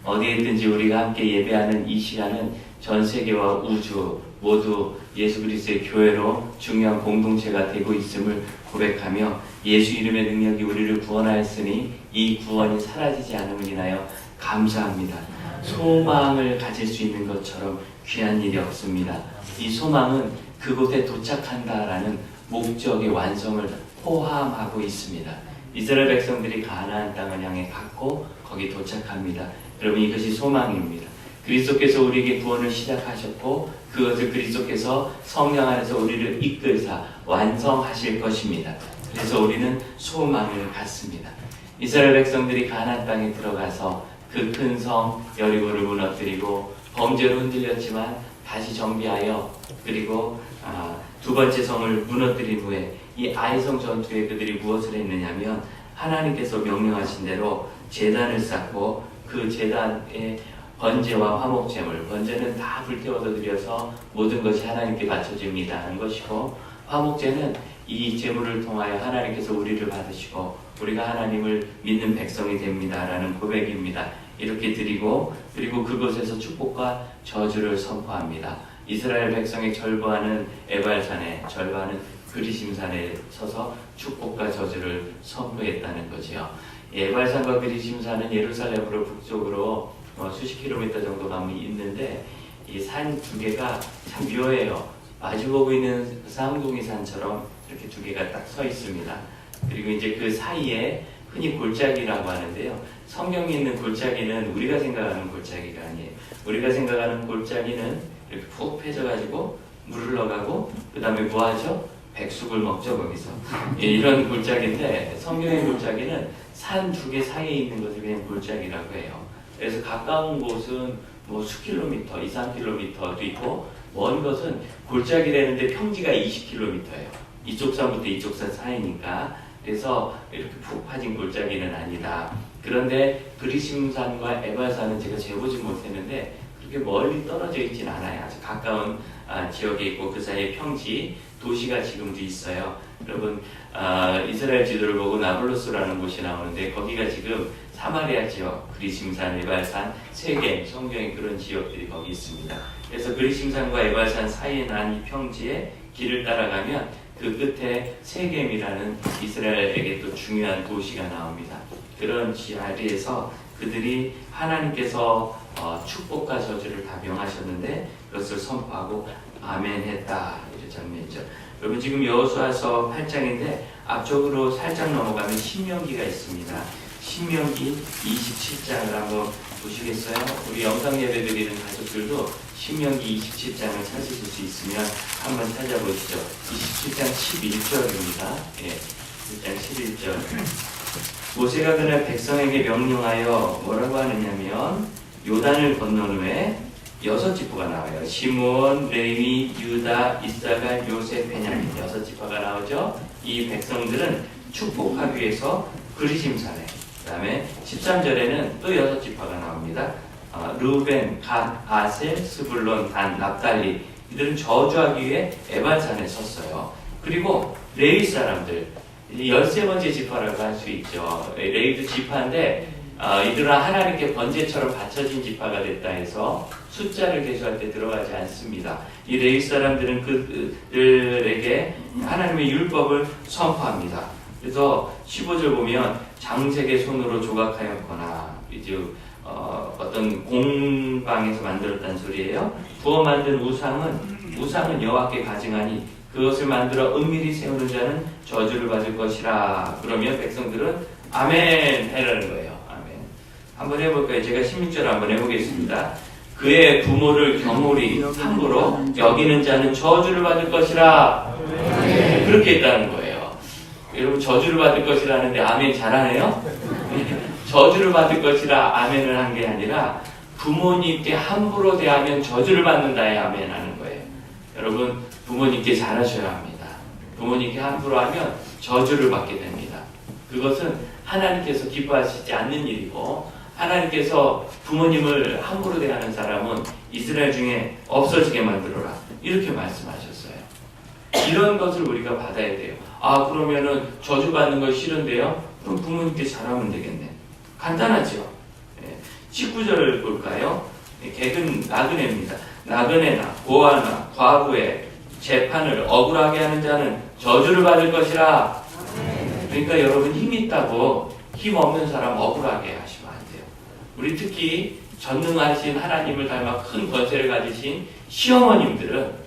어디에 있든지 우리가 함께 예배하는 이 시간은 전 세계와 우주 모두 예수 그리스도의 교회로 중요한 공동체가 되고 있음을 고백하며 예수 이름의 능력이 우리를 구원하였으니 이 구원이 사라지지 않음을 인하여 감사합니다. 소망을 가질 수 있는 것처럼 귀한 일이 없습니다. 이 소망은 그곳에 도착한다라는 목적의 완성을 포함하고 있습니다. 이스라엘 백성들이 가나안 땅을 향해 갔고 거기 도착합니다. 여러분, 이것이 소망입니다. 그리스도께서 우리에게 구원을 시작하셨고 그것을 그리스도께서 성령 안에서 우리를 이끌사 완성하실 것입니다. 그래서 우리는 소망을 갖습니다. 이스라엘 백성들이 가나안 땅에 들어가서 그 큰 성 여리고를 무너뜨리고 범죄로 흔들렸지만 다시 정비하여 그리고 두 번째 성을 무너뜨린 후에 이 아이성 전투에 그들이 무엇을 했느냐면 하나님께서 명령하신 대로 제단을 쌓고 그 제단에 번제와 화목제물, 번제는 다 불태워서 드려서 모든 것이 하나님께 바쳐집니다 하는 것이고, 화목제는 이 제물을 통하여 하나님께서 우리를 받으시고 우리가 하나님을 믿는 백성이 됩니다 라는 고백입니다. 이렇게 드리고 그리고 그곳에서 축복과 저주를 선포합니다. 이스라엘 백성의 절반은 에발산에, 절반은 그리심산에 서서 축복과 저주를 선포했다는 거지요. 에발산과 그리심산은 예루살렘으로 북쪽으로 수십 킬로미터 정도 가면 있는데 이 산 두 개가 참 묘해요. 마주보고 있는 쌍둥이 산처럼 이렇게 두 개가 딱 서 있습니다. 그리고 이제 그 사이에 흔히 골짜기라고 하는데요. 성경에 있는 골짜기는 우리가 생각하는 골짜기가 아니에요. 우리가 생각하는 골짜기는 이렇게 푹 패져가지고 물 흘러가고 그 다음에 뭐 하죠? 백숙을 먹죠 거기서. 이런 골짜기인데 성경의 골짜기는 산 두 개 사이에 있는 것을 그냥 골짜기라고 해요. 그래서 가까운 곳은 뭐 수킬로미터, 2, 3킬로미터도 있고 먼 것은 골짜기라는데 평지가 20킬로미터예요. 이쪽 산부터 이쪽 산 사이니까. 그래서 이렇게 푹 파진 골짜기는 아니다. 그런데 그리심산과 에발산은 제가 재보지 못했는데 그렇게 멀리 떨어져 있진 않아요. 아주 가까운 지역에 있고 그 사이에 평지, 도시가 지금도 있어요. 여러분 이스라엘 지도를 보고 나블루스라는 곳이 나오는데 거기가 지금 사마리아 지역, 그리심산, 에발산, 세겜, 성경에 그런 지역들이 거기 있습니다. 그래서 그리심산과 에발산 사이에 난 이 평지에 길을 따라가면 그 끝에 세겜이라는 이스라엘에게 또 중요한 도시가 나옵니다. 그런 자리에서 그들이 하나님께서 축복과 저주를 다 명하셨는데 그것을 선포하고 아멘 했다. 이런 장면이죠. 여러분 지금 여호수아서 8장인데 앞쪽으로 살짝 넘어가면 신명기가 있습니다. 신명기 27장을 한번 보시겠어요? 우리 영상 예배 드리는 가족들도 신명기 27장을 찾으실 수 있으면 한번 찾아보시죠. 27장 11절입니다. 예, 27장 11절. 모세가 그날 백성에게 명령하여 뭐라고 하느냐면 요단을 건넌 후에 6지파가 나와요. 시므온, 레위, 유다, 이사갈, 요셉, 베냐민 6지파가 나오죠. 이 백성들은 축복하기 위해서 그리심산에, 그 다음에 13절에는 또 6지파가 나옵니다. 르우벤, 갓, 아셀, 스불론, 단, 납달리 이들은 저주하기 위해 에발산에 섰어요. 그리고 레위 사람들 13번째 지파라고 할 수 있죠. 레위도 지파인데 이들은 하나님께 번제처럼 바쳐진 지파가 됐다 해서 숫자를 계수할 때 들어가지 않습니다. 이 레위 사람들은 그들에게 하나님의 율법을 선포합니다. 그래서 15절 보면 장색의 손으로 조각하였거나 이제 어떤 공방에서 만들었다는 소리예요. 부어 만든 우상은 여호와께 가증하니 그것을 만들어 은밀히 세우는 자는 저주를 받을 것이라. 그러면 백성들은 아멘 해라는 거예요. 아멘. 한번 해볼까요? 제가 16절 한번 해보겠습니다. 그의 부모를 경홀히 함부로 여기는 자는 저주를 받을 것이라. 아멘. 그렇게 했다는 거예요. 여러분 저주를 받을 것이라는데 아멘 잘하네요? 저주를 받을 것이라 아멘을 한 게 아니라 부모님께 함부로 대하면 저주를 받는다에 아멘 하는 거예요. 여러분 부모님께 잘하셔야 합니다. 부모님께 함부로 하면 저주를 받게 됩니다. 그것은 하나님께서 기뻐하시지 않는 일이고 하나님께서 부모님을 함부로 대하는 사람은 이스라엘 중에 없어지게 만들어라. 이렇게 말씀하셨어요. 이런 것을 우리가 받아야 돼요. 그러면은 저주받는 거 싫은데요? 그럼 부모님께 잘하면 되겠네. 간단하죠. 19절 볼까요? 객은 나그네입니다. 나그네나 고아나 과부의 재판을 억울하게 하는 자는 저주를 받을 것이라. 그러니까 여러분 힘 있다고 힘 없는 사람 억울하게 하시면 안 돼요. 우리 특히 전능하신 하나님을 닮아 큰 권세를 가지신 시어머님들은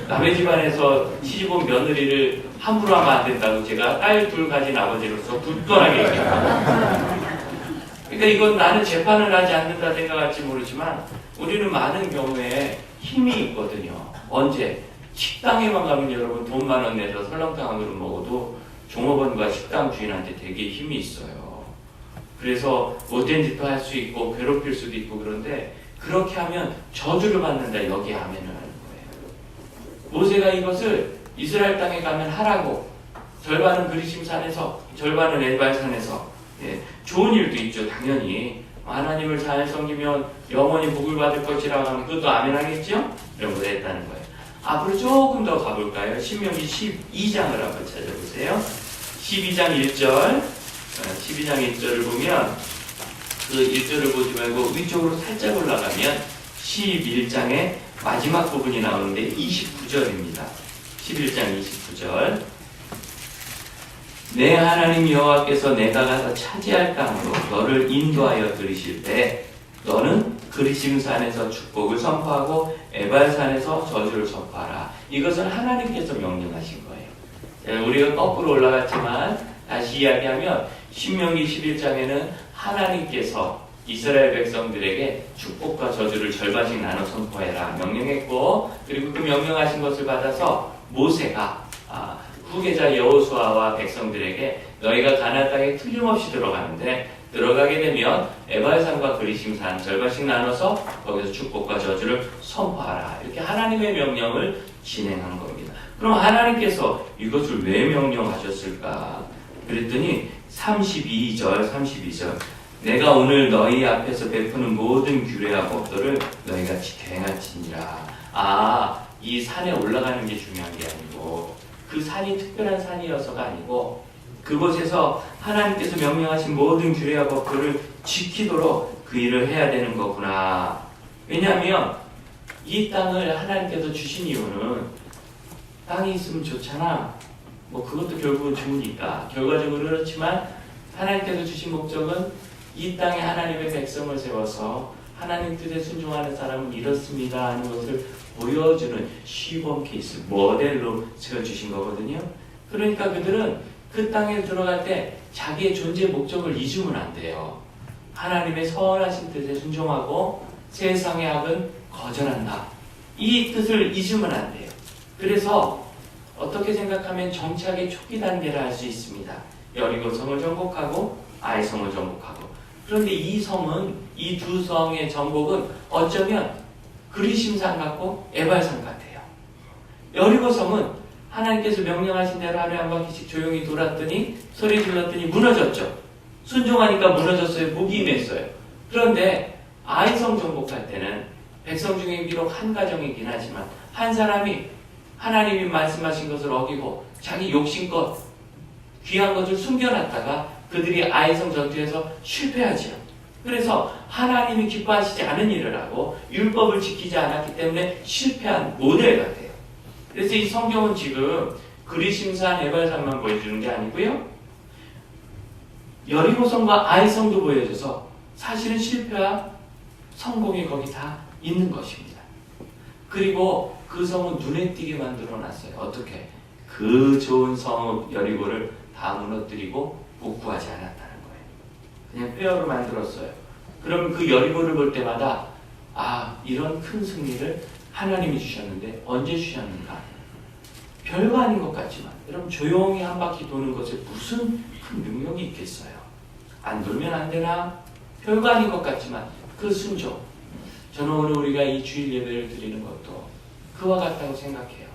남의 집안에서 시집온 며느리를 함부로 하면 안 된다고 제가 딸 둘 가진 아버지로서 굳건하게 얘기합니다. 그러니까 이건 나는 재판을 하지 않는다 생각할지 모르지만 우리는 많은 경우에 힘이 있거든요. 언제? 식당에만 가면 여러분 돈 10,000원 내서 설렁탕 한 그릇 먹어도 종업원과 식당 주인한테 되게 힘이 있어요. 그래서 못된 짓도 할 수 있고 괴롭힐 수도 있고 그런데 그렇게 하면 저주를 받는다. 여기 아멘을 하는 거예요. 모세가 이것을 이스라엘 땅에 가면 하라고 절반은 그리심산에서 절반은 에발산에서 좋은 일도 있죠. 당연히 하나님을 잘 섬기면 영원히 복을 받을 것이라고 하면 그것도 아멘 하겠죠? 이런 걸 했다는 거예요. 앞으로 조금 더 가볼까요? 신명기 12장을 한번 찾아보세요. 12장 1절 12장 1절을 보면 그 1절을 보지 말고 위쪽으로 살짝 올라가면 11장의 마지막 부분이 나오는데 29절입니다. 11장 29절 내 하나님 여호와께서 내가 가서 차지할 땅으로 너를 인도하여 들이실 때 너는 그리심산에서 축복을 선포하고 에발산에서 저주를 선포하라. 이것을 하나님께서 명령하신 거예요. 우리가 거꾸로 올라갔지만 다시 이야기하면 신명기 11장에는 하나님께서 이스라엘 백성들에게 축복과 저주를 절반씩 나눠 선포해라 명령했고, 그리고 그 명령하신 것을 받아서 모세가 후계자 여호수아와 백성들에게 너희가 가나안 땅에 틀림없이 들어가는데 들어가게 되면 에발산과 그리심산 절반씩 나눠서 거기서 축복과 저주를 선포하라. 이렇게 하나님의 명령을 진행한 겁니다. 그럼 하나님께서 이것을 왜 명령하셨을까? 그랬더니 32절 내가 오늘 너희 앞에서 베푸는 모든 규례와 법도를 너희가 지켜 행할지니라. 이 산에 올라가는 게 중요한 게 아니고 그 산이 특별한 산이어서가 아니고 그곳에서 하나님께서 명령하신 모든 규례와 법도를 지키도록 그 일을 해야 되는 거구나. 왜냐하면 이 땅을 하나님께서 주신 이유는 땅이 있으면 좋잖아. 그것도 결국은 좋으니까. 결과적으로 그렇지만 하나님께서 주신 목적은 이 땅에 하나님의 백성을 세워서 하나님 뜻에 순종하는 사람은 이렇습니다 하는 것을 보여주는 시범 케이스, 모델로 세워주신 거거든요. 그러니까 그들은 그 땅에 들어갈 때 자기의 존재 목적을 잊으면 안 돼요. 하나님의 선하신 뜻에 순종하고 세상의 악은 거절한다. 이 뜻을 잊으면 안 돼요. 그래서 어떻게 생각하면 정착의 초기 단계를 할 수 있습니다. 여리고성을 정복하고 아이성을 정복하고. 그런데 이 성은, 이 두 성의 정복은 어쩌면 그리심산 같고 에발산 같아요. 여리고성은 하나님께서 명령하신 대로 하루에 한 바퀴씩 조용히 돌았더니 소리 질렀더니 무너졌죠. 순종하니까 무너졌어요. 목이 임했어요. 그런데 아이성 정복할 때는 백성 중에 비록 한 가정이긴 하지만 한 사람이 하나님이 말씀하신 것을 어기고 자기 욕심껏 귀한 것을 숨겨놨다가 그들이 아이성 전투에서 실패하지요. 그래서 하나님이 기뻐하시지 않은 일을 하고 율법을 지키지 않았기 때문에 실패한 모델 같아요. 그래서 이 성경은 지금 그리심산 에발산만 보여주는 게 아니고요. 여리고성과 아이성도 보여줘서 사실은 실패와 성공이 거기 다 있는 것입니다. 그리고 그 성은 눈에 띄게 만들어놨어요. 어떻게? 그 좋은 성 여리고를 다 무너뜨리고 복구하지 않았다는 거예요. 그냥 폐허로 만들었어요. 그럼 그 여리고를 볼 때마다 이런 큰 승리를 하나님이 주셨는데 언제 주셨는가? 별거 아닌 것 같지만 여러분 조용히 한 바퀴 도는 것에 무슨 큰 능력이 있겠어요? 안 돌면 안 되나? 별거 아닌 것 같지만 그 순종. 저는 오늘 우리가 이 주일 예배를 드리는 것도 그와 같다고 생각해요.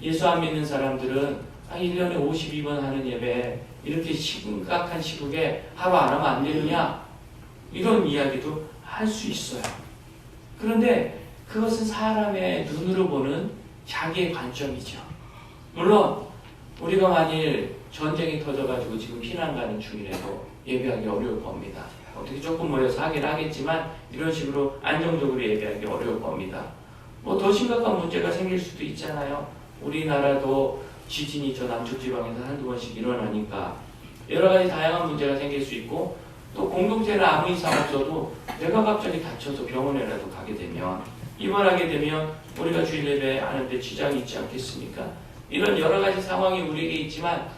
예수 안 믿는 사람들은 1년에 52번 하는 예배 이렇게 심각한 시국에 하루 안 하면 안 되느냐? 이런 이야기도 할 수 있어요. 그런데 그것은 사람의 눈으로 보는 자기의 관점이죠. 물론 우리가 만일 전쟁이 터져가지고 지금 피난 가는 중이라도 예배하기 어려울 겁니다. 어떻게 조금 모여서 하긴 하겠지만 이런 식으로 안정적으로 예배하기 어려울 겁니다. 뭐 더 심각한 문제가 생길 수도 있잖아요. 우리나라도 지진이 저 남쪽 지방에서 한두 번씩 일어나니까 여러 가지 다양한 문제가 생길 수 있고, 또 공동체는 아무 이상 없어도 내가 갑자기 다쳐서 병원에라도 가게 되면, 입원하게 되면 우리가 주일 예배 하는데 지장이 있지 않겠습니까? 이런 여러 가지 상황이 우리에게 있지만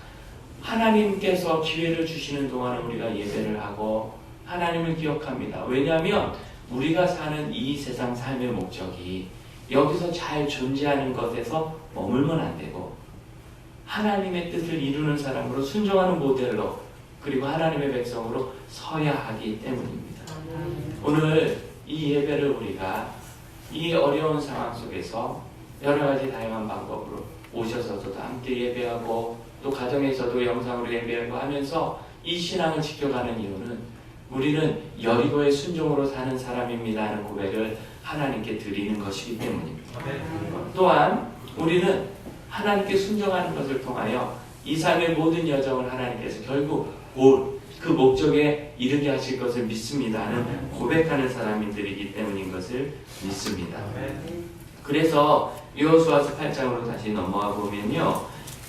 하나님께서 기회를 주시는 동안은 우리가 예배를 하고 하나님을 기억합니다. 왜냐하면 우리가 사는 이 세상 삶의 목적이 여기서 잘 존재하는 것에서 머물면 안 되고 하나님의 뜻을 이루는 사람으로 순종하는 모델로, 그리고 하나님의 백성으로 서야 하기 때문입니다. 오늘 이 예배를 우리가 이 어려운 상황 속에서 여러 가지 다양한 방법으로 오셔서도 함께 예배하고 또 가정에서도 영상으로 예배하고 하면서 이 신앙을 지켜가는 이유는 우리는 여리고의 순종으로 사는 사람입니다 하는 고백을 하나님께 드리는 것이기 때문입니다. 또한 우리는 하나님께 순종하는 것을 통하여 이 삶의 모든 여정을 하나님께서 결국 그 목적에 이르게 하실 것을 믿습니다 하는 고백하는 사람들이기 때문인 것을 믿습니다. 그래서 여호수아서 8장으로 다시 넘어가 보면요,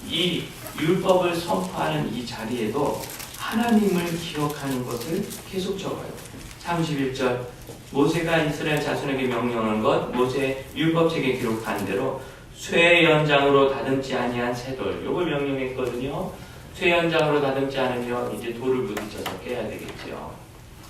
이 율법을 선포하는 이 자리에도 하나님을 기억하는 것을 계속 적어요. 31절, 모세가 이스라엘 자손에게 명령한 것, 모세의 율법책에 기록한 대로 쇠 연장으로 다듬지 아니한 쇠돌, 요걸 명령했거든요. 쇠 연장으로 다듬지 않으면 이제 돌을 부딪혀서 깨야 되겠죠.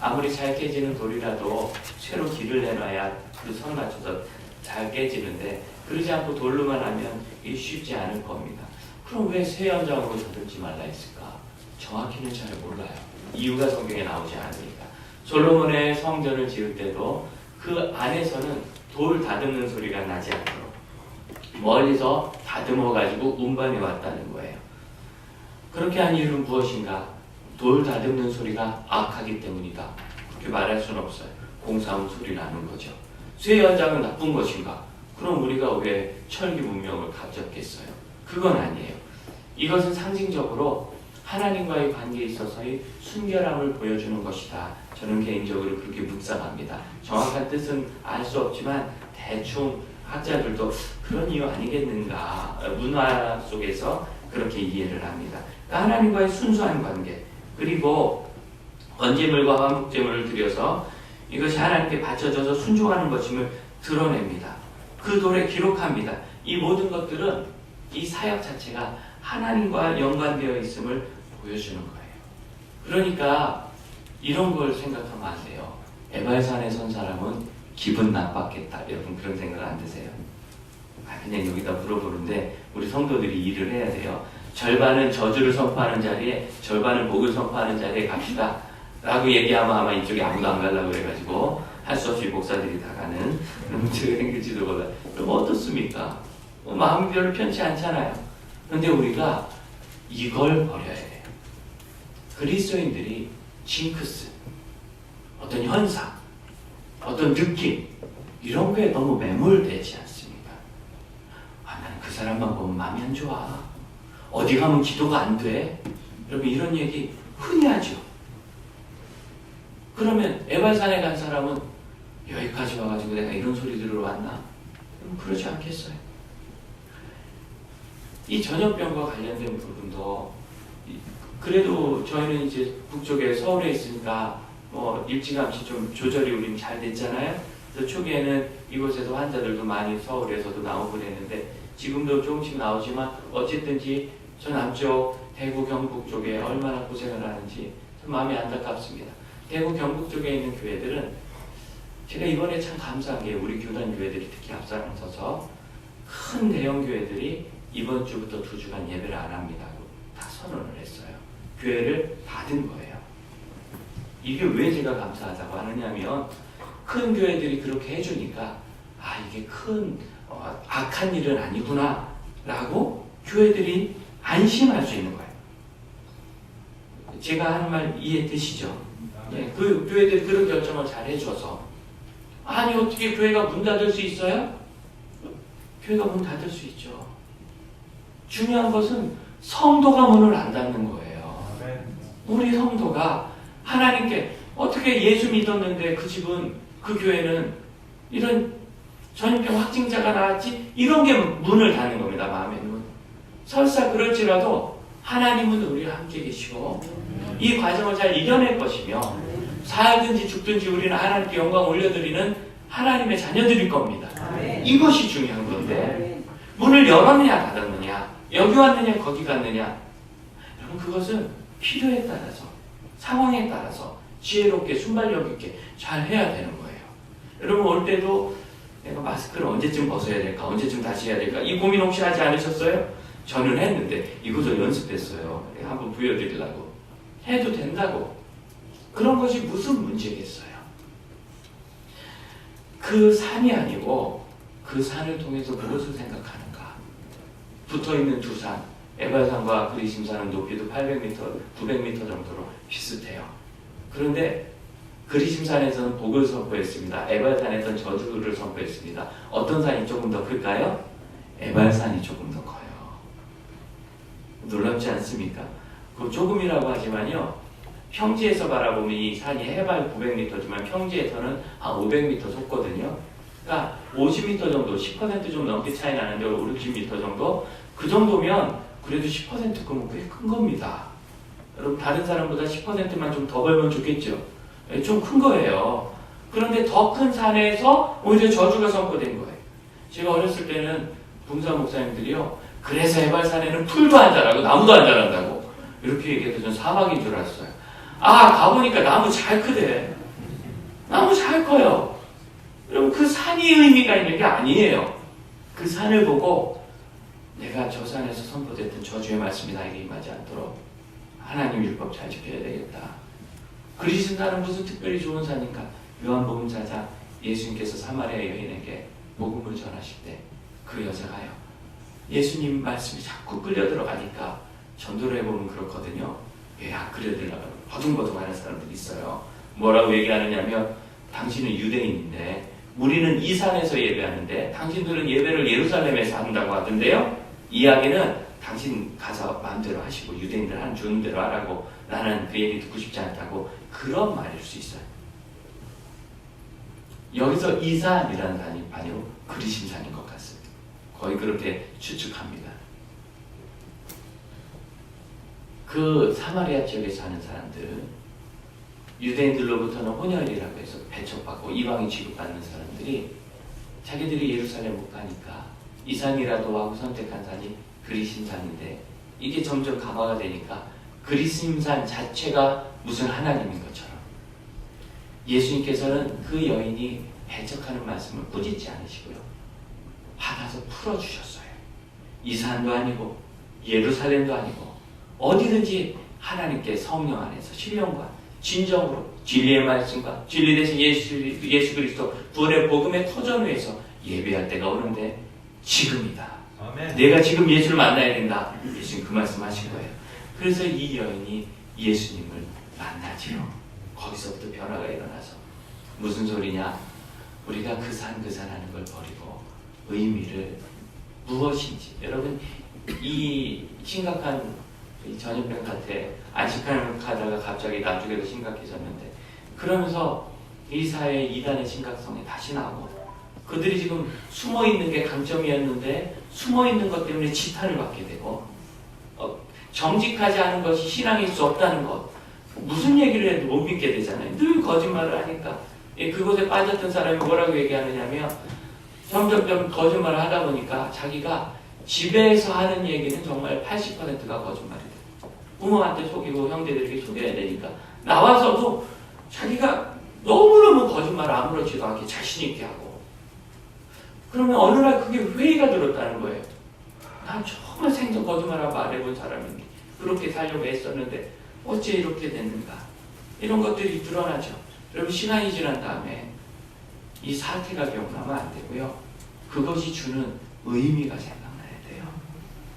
아무리 잘 깨지는 돌이라도 쇠로 길을 내놔야 그 선 맞춰서 잘 깨지는데, 그러지 않고 돌로만 하면 이게 쉽지 않을 겁니다. 그럼 왜 쇠 연장으로 다듬지 말라 했을까? 정확히는 잘 몰라요. 이유가 성경에 나오지 않으니까. 솔로몬의 성전을 지을 때도 그 안에서는 돌 다듬는 소리가 나지 않도록 멀리서 다듬어가지고 운반해 왔다는 거예요. 그렇게 한 이유는 무엇인가? 돌 다듬는 소리가 악하기 때문이다. 그렇게 말할 수는 없어요. 공사하면 소리 나는 거죠. 쇠 연장은 나쁜 것인가? 그럼 우리가 왜 철기 문명을 가졌겠어요? 그건 아니에요. 이것은 상징적으로 하나님과의 관계에 있어서의 순결함을 보여주는 것이다. 저는 개인적으로 그렇게 묵상합니다. 정확한 뜻은 알 수 없지만 대충 학자들도 그런 이유 아니겠는가, 문화 속에서 그렇게 이해를 합니다. 그러니까 하나님과의 순수한 관계, 그리고 번제물과 화목제물을 드려서 이것이 하나님께 바쳐져서 순종하는 것임을 드러냅니다. 그 돌에 기록합니다. 이 모든 것들은 이 사역 자체가 하나님과 연관되어 있음을 보여주는 거예요. 그러니까 이런 걸 생각하면 안 돼요. 에발산에 선 사람은 기분 나빴겠다. 여러분 그런 생각 안 드세요? 그냥 여기다 물어보는데 우리 성도들이 일을 해야 돼요. 절반은 저주를 선포하는 자리에, 절반은 복을 선포하는 자리에 갑시다 라고 얘기하면 아마 이쪽에 아무도 안 가려고 그래가지고 할 수 없이 목사들이 다 가는 그런 문제가 생길지도 몰라요. 그럼 어떻습니까? 마음이 별로 편치 않잖아요. 그런데 우리가 이걸 버려야 돼요. 그리스도인들이 징크스, 어떤 현상, 어떤 느낌, 이런 거에 너무 매몰되지 않습니까? 나는 그 사람만 보면 마음이 안 좋아. 어디 가면 기도가 안 돼. 여러분 이런 얘기 흔히 하죠. 그러면 에발산에 간 사람은 여기까지 와가지고 내가 이런 소리 들으러 왔나? 그러지 않겠어요. 이 전염병과 관련된 부분도 그래도 저희는 이제 북쪽에 서울에 있으니까 뭐 일찌감치 좀 조절이 우린 잘 됐잖아요. 그래서 초기에는 이곳에서 환자들도 많이 서울에서도 나오고 그랬는데 지금도 조금씩 나오지만 어쨌든지 저 남쪽 대구 경북 쪽에 얼마나 고생을 하는지 참 마음이 안타깝습니다. 대구 경북 쪽에 있는 교회들은 제가 이번에 참 감사한 게 우리 교단 교회들이 특히 앞장서서 큰 대형 교회들이 이번 주부터 2주간 예배를 안 합니다. 다 선언을 했어요. 교회를 닫은 거예요. 이게 왜 제가 감사하다고 하느냐면 큰 교회들이 그렇게 해주니까 이게 큰 악한 일은 아니구나 라고 교회들이 안심할 수 있는 거예요. 제가 하는 말 이해되시죠? 네, 그 교회들이 그런 결정을 잘 해줘서 아니 어떻게 교회가 문 닫을 수 있어요? 교회가 문 닫을 수 있죠. 중요한 것은 성도가 문을 안 닫는 거예요. 우리 성도가 하나님께 어떻게 예수 믿었는데 그 집은, 그 교회는 이런 전염병 확진자가 나왔지? 이런 게 문을 닫는 겁니다. 마음의 문. 설사 그럴지라도 하나님은 우리와 함께 계시고 이 과정을 잘 이겨낼 것이며 살든지 죽든지 우리는 하나님께 영광 올려드리는 하나님의 자녀들일 겁니다. 이것이 중요한 건데 문을 열었느냐 닫았느냐, 여기 왔느냐 거기 갔느냐, 여러분 그것은 필요에 따라서, 상황에 따라서 지혜롭게 순발력 있게 잘 해야 되는 거예요. 여러분 올 때도 내가 마스크를 언제쯤 벗어야 될까, 언제쯤 다시 해야 될까, 이 고민 혹시 하지 않으셨어요? 저는 했는데 이것도 연습했어요. 한번 보여드리려고. 해도 된다고. 그런 것이 무슨 문제겠어요? 그 산이 아니고 그 산을 통해서 무엇을 생각하는가. 붙어있는 두 산, 에발산과 그리심산은 높이도 800m, 900m 정도로 비슷해요. 그런데 그리심산에서는 복을 선포했습니다. 에발산에서는 저주를 선포했습니다. 어떤 산이 조금 더 클까요? 에발산이 조금 더 커요. 놀랍지 않습니까? 그 조금이라고 하지만요, 평지에서 바라보면 이 산이 해발 900m지만 평지에서는 한 500m 솟거든요. 그러니까 50m 정도, 10% 좀 넘게 차이 나는데 5, 60m 정도? 그 정도면 그래도 10% 크면 꽤 큰 겁니다. 여러분 다른 사람보다 10%만 좀 더 벌면 좋겠죠? 좀 큰 거예요. 그런데 더 큰 산에서 오히려 저주가 선포된 거예요. 제가 어렸을 때는 봉사 목사님들이요, 그래서 해발산에는 풀도 안 자라고 나무도 안 자란다고 이렇게 얘기해서 전 사막인 줄 알았어요. 아, 가보니까 나무 잘 크대. 나무 잘 커요. 여러분 그 산이 의미가 있는 게 아니에요. 그 산을 보고 내가 저 산에서 선포됐던 저주의 말씀이 나에게 임하지 않도록 하나님 율법 잘 지켜야 되겠다. 그리스도는 무슨 특별히 좋은 산인가? 요한복음 4장 예수님께서 사마리아 여인에게 복음을 전하실 때 그 여자가요, 예수님 말씀이 자꾸 끌려 들어가니까 전도를 해보면 그렇거든요. 왜 안 끌려 들어가요? 버둥버둥하는 사람들이 있어요. 뭐라고 얘기하느냐면, 당신은 유대인인데 우리는 이 산에서 예배하는데 당신들은 예배를 예루살렘에서 한다고 하던데요. 이야기는 당신 가서 마음대로 하시고 유대인들 하는 주는 대로 하라고, 나는 그 얘기 듣고 싶지 않다고, 그런 말일 수 있어요. 여기서 이 산이라는 산이 바로 그리심산인 것 같습니다. 거의 그렇게 추측합니다. 그 사마리아 지역에 사는 사람들은 유대인들로부터는 혼혈이라고 해서 배척받고 이방인 취급받는 사람들이 자기들이 예루살렘 못 가니까 이 산이라도 하고 선택한 산이 그리심산인데, 이게 점점 강화가 되니까 그리심산 자체가 무슨 하나님인 것처럼 예수님께서는 그 여인이 배척하는 말씀을 꾸짖지 않으시고요, 받아서 풀어주셨어요. 이 산도 아니고 예루살렘도 아니고 어디든지 하나님께 성령 안에서 신령과 진정으로 진리의 말씀과 진리 대신 예수 그리스도 부활의 복음의 터전 위에서 예배할 때가 오는데 지금이다. 아멘. 내가 지금 예수를 만나야 된다. 예수님 그 말씀하신 거예요. 그래서 이 여인이 예수님을 만나지요. 거기서부터 변화가 일어나서 무슨 소리냐? 우리가 그 산 하는 걸 버리고 의미를 무엇인지, 여러분 이 심각한 이 전염병 탓에 안식하다가 갑자기 나중에도 심각해졌는데, 그러면서 이 사회의 이단의 심각성이 다시 나오고, 그들이 지금 숨어있는 게 강점이었는데 숨어있는 것 때문에 지탄을 받게 되고, 정직하지 않은 것이 신앙일 수 없다는 것, 무슨 얘기를 해도 못 믿게 되잖아요. 늘 거짓말을 하니까. 그곳에 빠졌던 사람이 뭐라고 얘기하느냐면, 점점점 거짓말을 하다 보니까 자기가 집에서 하는 얘기는 정말 80%가 거짓말이다. 부모한테 속이고 형제들에게 속여야 되니까 나와서도 자기가 너무너무 거짓말을 아무렇지도 않게 자신 있게 하고, 그러면 어느 날 그게 회의가 들었다는 거예요. 난 정말 생전 거짓말하고 말해본 사람인데 그렇게 살려고 애썼는데 어째 이렇게 됐는가. 이런 것들이 드러나죠. 여러분 시간이 지난 다음에 이 사태가 기억나면 안 되고요, 그것이 주는 의미가 생각나야 돼요.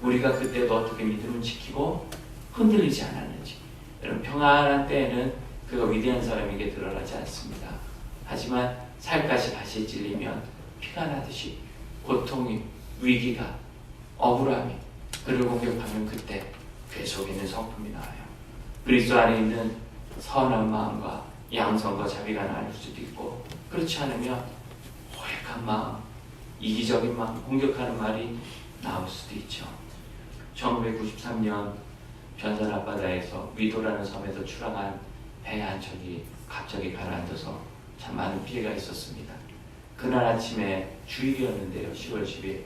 우리가 그때도 어떻게 믿음을 지키고 흔들리지 않았는지. 여러분 평안한 때에는 그가 위대한 사람에게 드러나지 않습니다. 하지만 살갗이 다시 찔리면 피가 나듯이 고통이, 위기가, 억울함이 그를 공격하면 그때 그 속에 있는 성품이 나와요. 그리스도 안에 있는 선한 마음과 양선과 자비가 나눌 수도 있고, 그렇지 않으면 호획한 마음, 이기적인 마음, 공격하는 말이 나올 수도 있죠. 1993년 변산 앞바다에서 위도라는 섬에서 출항한 배 한 척이 갑자기 가라앉아서 참 많은 피해가 있었습니다. 그날 아침에 주일이었는데요. 10월 10일.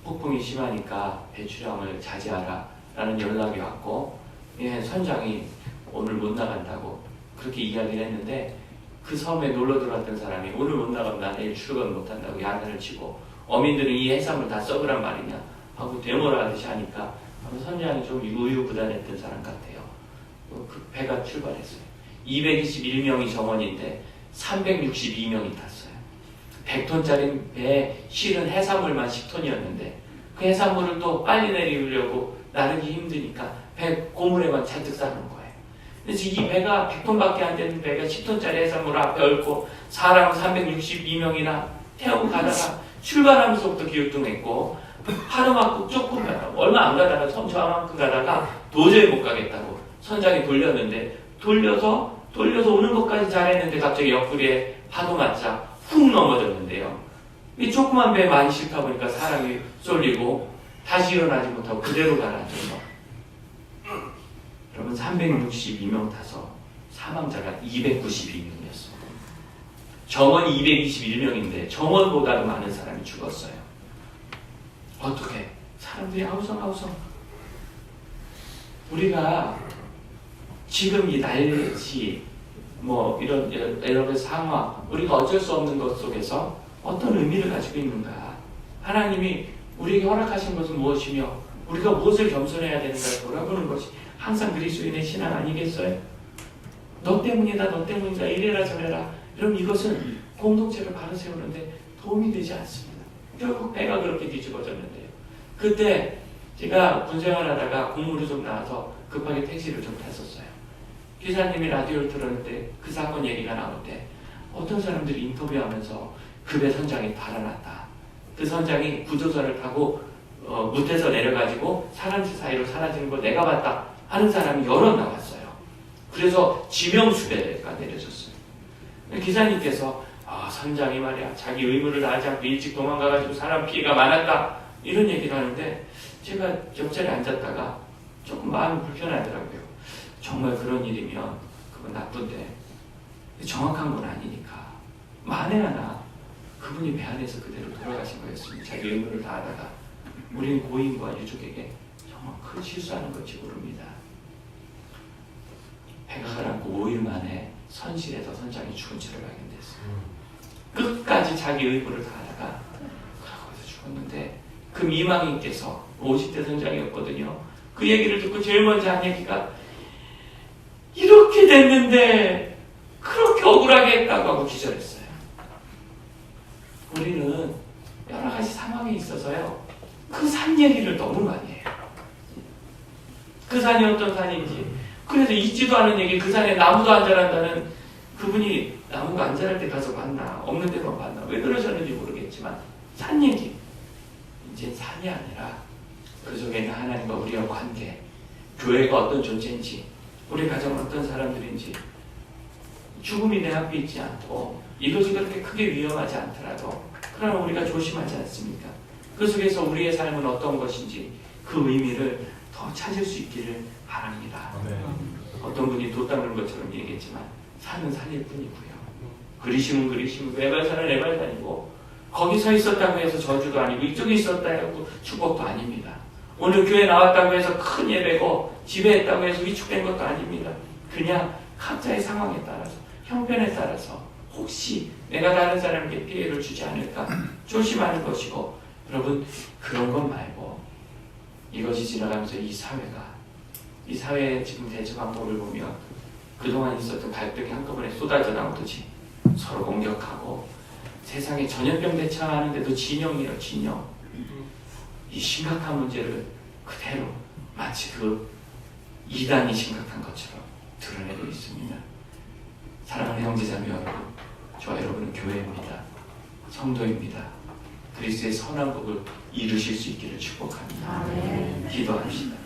폭풍이 심하니까 배 출항을 자제하라 라는 연락이 왔고, 선장이 오늘 못 나간다고 그렇게 이야기를 했는데, 그 섬에 놀러 들어왔던 사람이 오늘 못 나가면 나 내일 출근 못 한다고 야단을 치고, 어민들은 이 해산물 다 썩으란 말이냐 하고 데모를 하듯이 하니까 선장이 좀 우유부단했던 사람 같아요. 그 배가 출발했어요. 221명이 정원인데 362명이 탔어요. 100톤짜리 배에 실은 해산물만 10톤이었는데 그 해산물을 또 빨리 내리려고 나르기 힘드니까 배 고물에만 잔뜩 쌓는 거예요. 그래서 이 배가 100톤밖에 안 되는 배가 10톤짜리 해산물을 앞에 얽고 사람 362명이나 태우고 가다가 출발하면서부터 기웃뚱했고, 하루만큼 조금 얼마 안 가다가 저만큼 가다가 도저히 못 가겠다고 선장이 돌렸는데, 돌려서 오는 것까지 잘했는데 갑자기 옆구리에 파도 맞자 훅 넘어졌는데요. 이 조그만 배에 많이 싣다 보니까 사람이 쏠리고 다시 일어나지 못하고 그대로 가라앉아서, 여러분 362명 타서 사망자가 292명이었어요. 정원이 221명인데 정원보다도 많은 사람이 죽었어요. 어떻게? 사람들이 아우성아우성. 우리가 지금 이 난리, 이런 여러 상황, 우리가 어쩔 수 없는 것 속에서 어떤 의미를 가지고 있는가? 하나님이 우리에게 허락하신 것은 무엇이며 우리가 무엇을 겸손해야 되는가를 돌아보는 것이 항상 그리스도인의 신앙 아니겠어요? 너 때문이다, 너 때문이다, 이래라 저래라. 그럼 이것은 공동체를 바로 세우는데 도움이 되지 않습니다. 결국 배가 그렇게 뒤집어졌는데요. 그때 제가 군생활 하다가 공무로 좀 나와서 급하게 택시를 좀 탔었어요. 기사님이 라디오를 들었는데 그 사건 얘기가 나올 때 어떤 사람들이 인터뷰하면서 그 배 선장이 달아났다. 그 선장이 구조선을 타고 무태서 내려가지고 사람들 사이로 사라지는 걸 내가 봤다 하는 사람이 여러 나왔어요. 그래서 지명수배가 내려졌어요. 기사님께서 선장이 말이야 자기 의무를 다하지 않고 일찍 도망가가지고 사람 피해가 많았다 이런 얘기를 하는데, 제가 옆자리에 앉았다가 조금 마음이 불편하더라고요. 정말 그런 일이면 그건 나쁜데 정확한 건 아니니까 만에 하나 그분이 배 안에서 그대로 돌아가신 거였습니다. 자기 의무를 다하다가. 우리는 고인과 유족에게 정말 큰 실수하는 건지 모릅니다. 배가 가라앉고 5일 만에 선실에서 선장이 죽은 채로 발견됐어요. 끝까지 자기 의무를 다하다가 그러고서 죽었는데, 그 미망인께서 50대 선장이었거든요. 그 얘기를 듣고 제일 먼저 한 얘기가 이렇게 됐는데 그렇게 억울하게 했다고 하고 기절했어요. 우리는 여러 가지 상황이 있어서요, 그 산 얘기를 너무 많이 해요. 그 산이 어떤 산인지, 그래서 있지도 않은 얘기, 그 산에 나무도 안 자란다는 그분이 나무가 안 자랄 때 가서 봤나, 없는 데만 봤나, 왜 그러셨는지 모르겠지만 산 얘기. 이제 산이 아니라 그 속에는 하나님과 우리와 관계, 교회가 어떤 존재인지, 우리 가정은 어떤 사람들인지, 죽음이 내 앞에 있지 않고 이것이 그렇게 크게 위험하지 않더라도 그러나 우리가 조심하지 않습니까? 그 속에서 우리의 삶은 어떤 것인지 그 의미를 더 찾을 수 있기를 바랍니다. 어떤 분이 돛 닦는 것처럼 얘기했지만 산은 산일 뿐이고요. 그리심은 그리심이고 에발산은 에발산이고, 거기 서 있었다고 해서 저주도 아니고 이쪽에 있었다고 축복도 아닙니다. 오늘 교회 나왔다고 해서 큰 예배고 지배했다고 해서 위축된 것도 아닙니다. 그냥 각자의 상황에 따라서, 형편에 따라서 혹시 내가 다른 사람에게 피해를 주지 않을까 조심하는 것이고, 여러분 그런 것 말고 이것이 지나가면서 이 사회의 지금 대처 방법을 보면 그동안 있었던 갈등이 한꺼번에 쏟아져 나오듯이 서로 공격하고, 세상에 전염병 대처하는데도 진영이에요, 진영. 이 심각한 문제를 그대로 마치 그 이단이 심각한 것처럼 드러내고 있습니다. 사랑하는 형제자매 여러분, 저와 여러분은 교회입니다. 성도입니다. 그리스도의 선한 복을 이루실 수 있기를 축복합니다. 기도합시다.